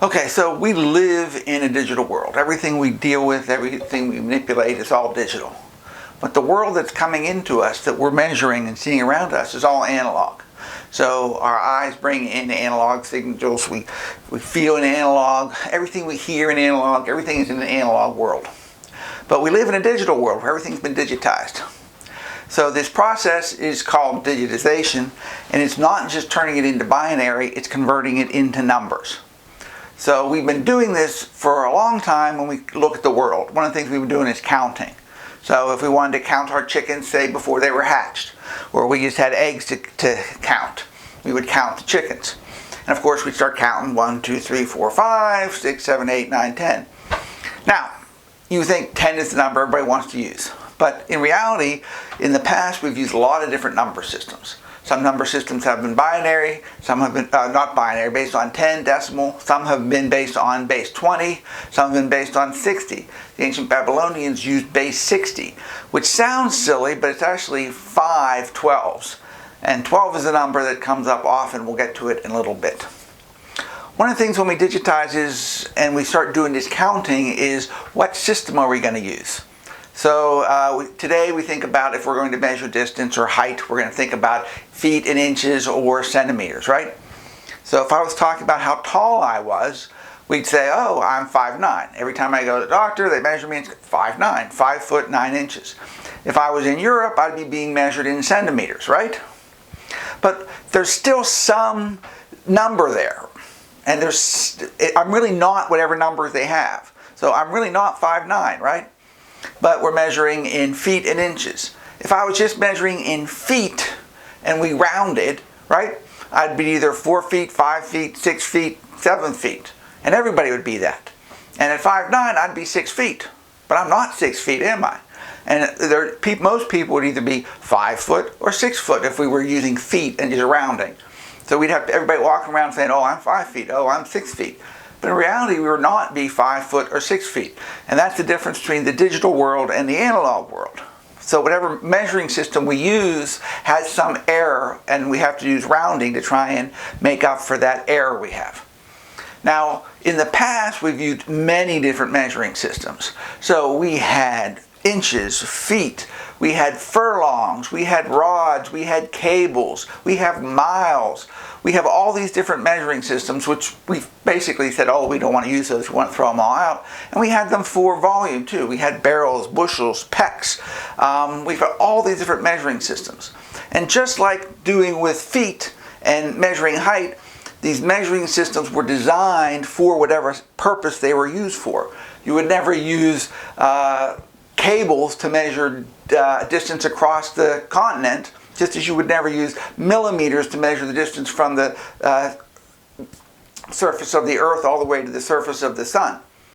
Okay, so we live in a digital world. Everything we deal with, everything we manipulate is all digital. But the world that's coming into us, that we're measuring and seeing around us, is all analog. So our eyes bring in analog signals, we feel in analog, everything we hear in analog, everything is in an analog world. But we live in a digital world where everything's been digitized. So this process is called digitization, and it's not just turning it into binary, it's converting it into numbers. So we've been doing this for a long time when we look at the world. One of the things we've been doing is counting. So if we wanted to count our chickens, say before they were hatched, or we just had eggs to count, we would count the chickens. And of course we'd start counting 1, 2, 3, 4, 5, 6, 7, 8, 9, 10. Now, you think 10 is the number everybody wants to use. But in reality, in the past we've used a lot of different number systems. Some number systems have been binary, some have been not binary, based on 10 decimal, some have been based on base 20, some have been based on 60. The ancient Babylonians used base 60, which sounds silly, but it's actually 5 12s. And 12 is a number that comes up often. We'll get to it in a little bit. One of the things when we digitize and we start doing this counting is, what system are we going to use? So today we think about, if we're going to measure distance or height, we're going to think about feet and inches or centimeters, right? So if I was talking about how tall I was, we'd say, oh, I'm 5'9". Every time I go to the doctor, they measure me, it's 5'9", 5 foot 9 inches. If I was in Europe, I'd be being measured in centimeters, right? But there's still some number there. And I'm really not whatever numbers they have. So I'm really not 5'9", right? But we're measuring in feet and inches. If I was just measuring in feet and we rounded, right, I'd be either 4 feet, 5 feet, 6 feet, 7 feet. And everybody would be that. And at 5'9", I'd be 6 feet. But I'm not 6 feet, am I? And most people would either be 5 foot or 6 foot if we were using feet and just rounding. So we'd have everybody walking around saying, oh, I'm 5 feet, oh, I'm 6 feet. But in reality, we would not be 5 foot or 6 feet. And that's the difference between the digital world and the analog world. So whatever measuring system we use has some error, and we have to use rounding to try and make up for that error we have. Now, in the past, we've used many different measuring systems. So we had inches, feet, we had furlongs, we had rods, we had cables, we have miles. We have all these different measuring systems, which we've basically said, oh, we don't want to use those, we want to throw them all out. And we had them for volume too. We had barrels, bushels, pecks. We've got all these different measuring systems. And just like doing with feet and measuring height, these measuring systems were designed for whatever purpose they were used for. You would never use cables to measure distance across the continent, just as you would never use millimeters to measure the distance from the surface of the earth all the way to the surface of the sun.